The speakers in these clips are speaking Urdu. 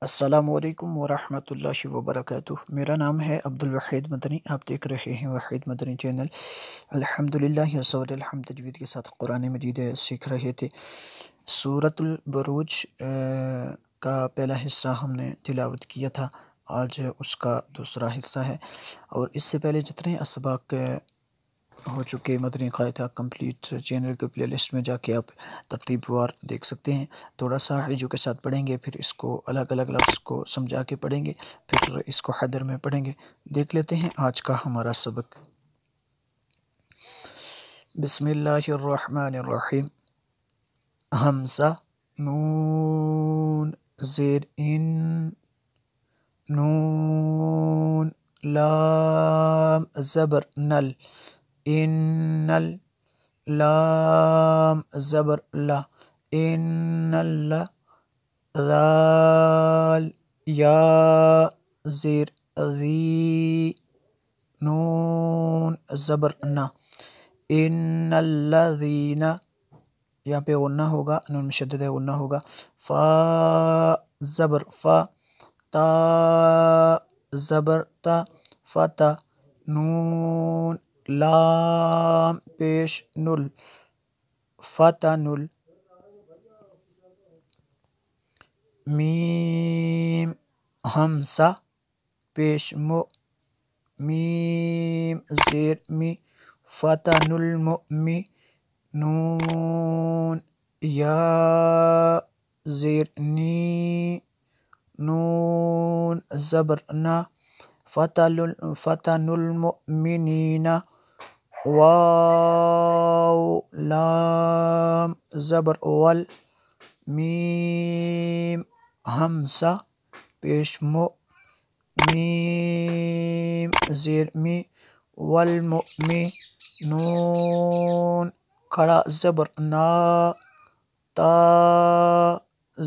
السلام علیکم ورحمۃ اللہ وبرکاتہ۔ میرا نام ہے عبدالوحید مدنی، آپ دیکھ رہے ہیں وحید مدنی چینل۔ الحمدللہ یسود الحمد تجوید کے ساتھ قرآن مجید سیکھ رہے تھے۔ سورۃ البروج کا پہلا حصہ ہم نے تلاوت کیا تھا، آج اس کا دوسرا حصہ ہے۔ اور اس سے پہلے جتنے اسباق ہو چکے مدنی قاعدہ کمپلیٹ چینل کے پلے لسٹ میں جا کے آپ ترتیب وار دیکھ سکتے ہیں۔ تھوڑا سا ہجو کے ساتھ پڑھیں گے، پھر اس کو الگ الگ لفظ کو سمجھا کے پڑھیں گے، پھر اس کو حدر میں پڑھیں گے۔ دیکھ لیتے ہیں آج کا ہمارا سبق۔ بسم اللہ الرحمن الرحیم۔ حمزہ، نون، زیر ان، نون، لام، زبر نل، انل، لام، زبر لا، انل، ذال، یا، زیر ذی، نون، زبر نا، ان الذین، یہاں پہ غنہ ہوگا، نون مشدد ہے، غنہ ہوگا۔ فا، زبر فا، تا، زبر تا، فتا، نون، لام، پیش نل، فتنل، میم، حمزہ، پیش مو، میم، زیر می، فتن المؤمن، نون، یا، زیر نی، نون، زبر نا، فتن المؤمنین، واو، لام، زبر ول، میم، حمزہ، پیش مو، میم، زیر می، والمؤمن، نون، کھڑا زبر نا، تا،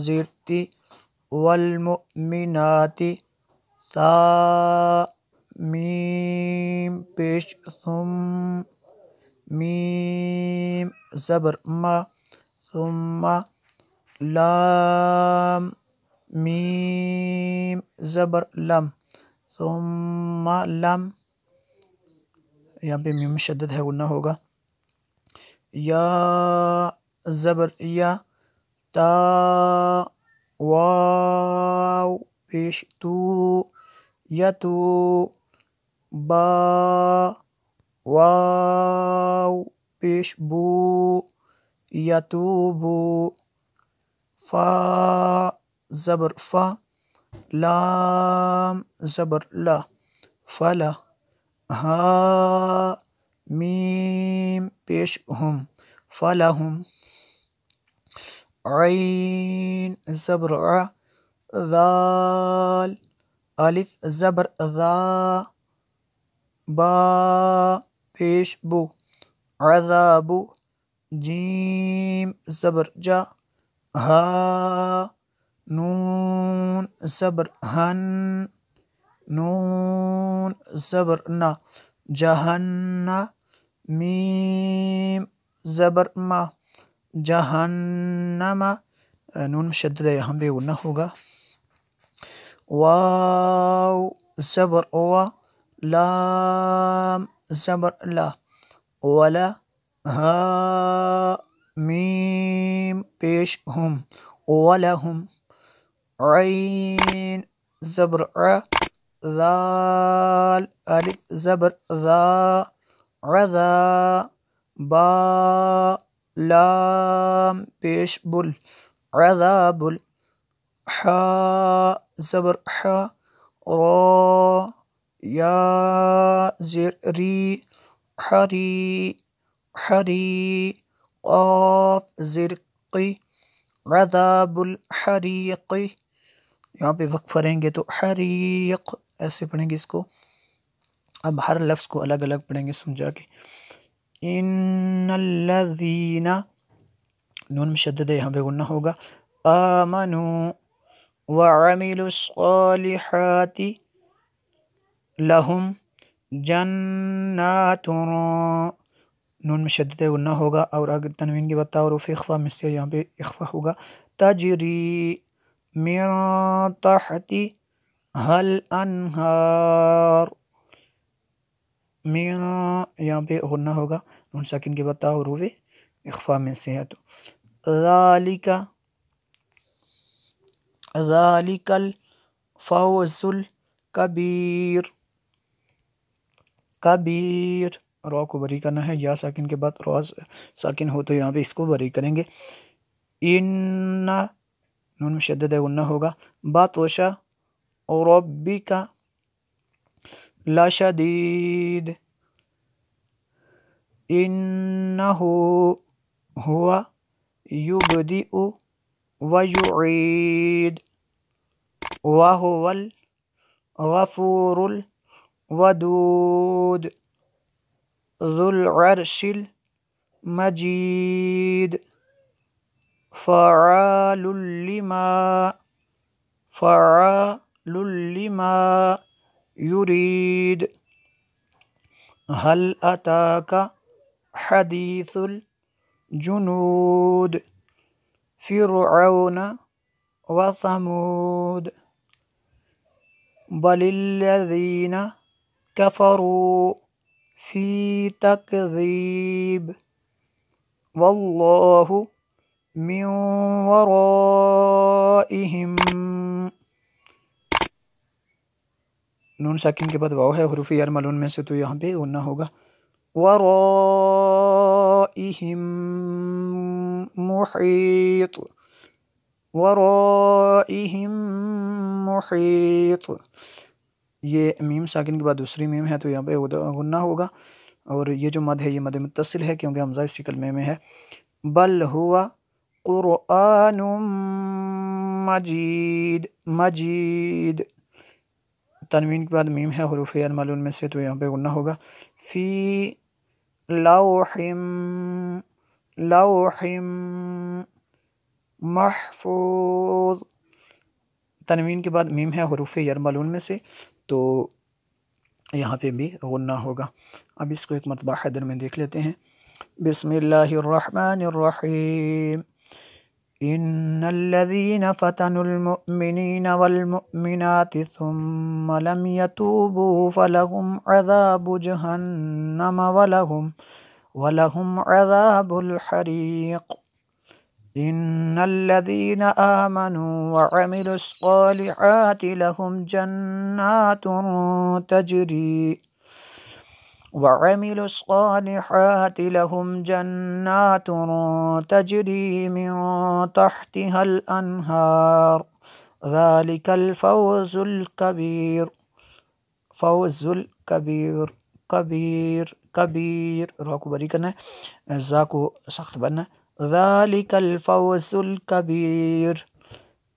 زیر تی، والمؤمنات، تا، میم، پیش ثم، میم، زبر ما، ثم، لام، میم، زبر لم، ثم لم، یہاں پہ میم مشدد ہے، غنہ ہوگا۔ یا، زبر یا، تا، واو، پیش تو، یتو، با، واو، پیش بو، یتوبو، فا، زبر فا، لام، زبر لا، فلا، ہا، میم، پیش ہم، فلہم، عین، زبر ع، ذال، الف، زبر ذا، با، پیش بو، عذاب، جیم، زبر جا، ہا، نون، زبر ہن، نون، زبر نا، جہن، میم، زبر ما، جہنم، نون مشدد ہے، یہاں پہ غنہ ہوگا۔ واو، زبر وا، لام، زبر لا، ولا، ہا، میم، پیش ہم، ولہم، عین، زبر ع، ذال، الف، زبر ذا، عذا، با، لام، پیش بل، عذاب، حا، زبر حا، را، یا، زیر ری، حری، حری، قاف، زیر قی، عذاب الحریق، یہاں پہ وقف رہیں گے تو حریق ایسے پڑھیں گے اس کو۔ اب ہر لفظ کو الگ الگ پڑھیں گے سمجھا کے۔ ان الذین، نون مشدد ہے، یہاں پہ غنہ ہوگا۔ آمنوا وعملوا الصالحات لہم جنات، نون مشدد ہے، غنہ ہوگا، اور اگر تنوین کے بعد تا حروف اخفا میں سے یہاں پہ اخفا ہوگا۔ تجری، من تحتها الانہار، من یہاں پہ غنہ ہوگا، نون ساکن کے بعد تا حروف اخفا میں سے ہے، تو ذالک الفوز الکبیر، کبیر را کو بری کرنا ہے، یا ساکن کے بعد را ساکن ہو تو یہاں پہ اس کو بری کریں گے، ان نون مشدد ہے غنہ ہوگا، بطش ربک لشدید، انہ هو یبدئ ویعید وهو الغفور الودود ذو العرش المجید فعال لما یرید هل اتاک حدیث الجنود فرعون وثمود بل الذین کفروا فی تکذیب واللہ من ورائہم، نون ساکن کے بعد واو ہے حروف یرملون میں سے، تو یہاں پہ غنہ ہوگا، ورائہم محیط، ورائہم محیط، یہ میم ساکن کے بعد دوسری میم ہے تو یہاں پہ غنہ ہوگا، اور یہ جو مد ہے یہ مد متصل ہے کیونکہ حمزہ اسی کلمے میں ہے، بل ہوا قرآن مجید، مجید، تنوین کے بعد میم ہے حروف یرملون میں سے تو یہاں پہ غنہ ہوگا، فی لوح محفوظ، تنوین کے بعد میم ہے حروف یرملون میں سے تو یہاں پہ بھی غنہ ہوگا۔ اب اس کو ایک مرتبہ حیدر میں دیکھ لیتے ہیں، بسم اللہ الرحمن الرحیم، ان الذین فتنوا المؤمنین والمؤمنات ثم لم يتوبوا فلهم عذاب جہنم ولهم عذاب الحریق، ان الذین آمنوا وعملوا الصالحات لهم جنات تجری من تحتها الانہار ذلك الفوز الکبیر، فوز الکبیر، کبیر، کبیر، را کو بری کرنا ہے، زا کو سخت بننا ہے، ذلك الفوز الکبیر،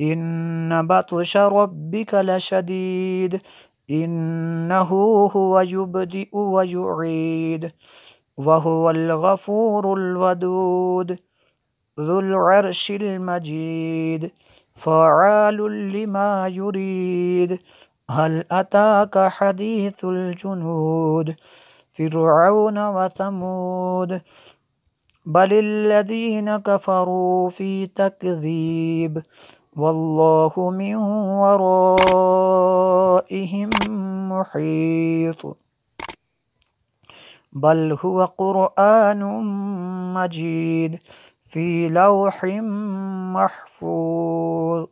ان بطش ربک لشدید، انہ هو یبدئ ویعید وهو الغفور الودود ذو العرش المجید فعال لما یرید هل اتاک حدیث الجنود فرعون وثمود بل الذین کفروا فی تکذیب واللہ من ورائہم محیط، بل هو قرآن مجید فی لوح محفوظ۔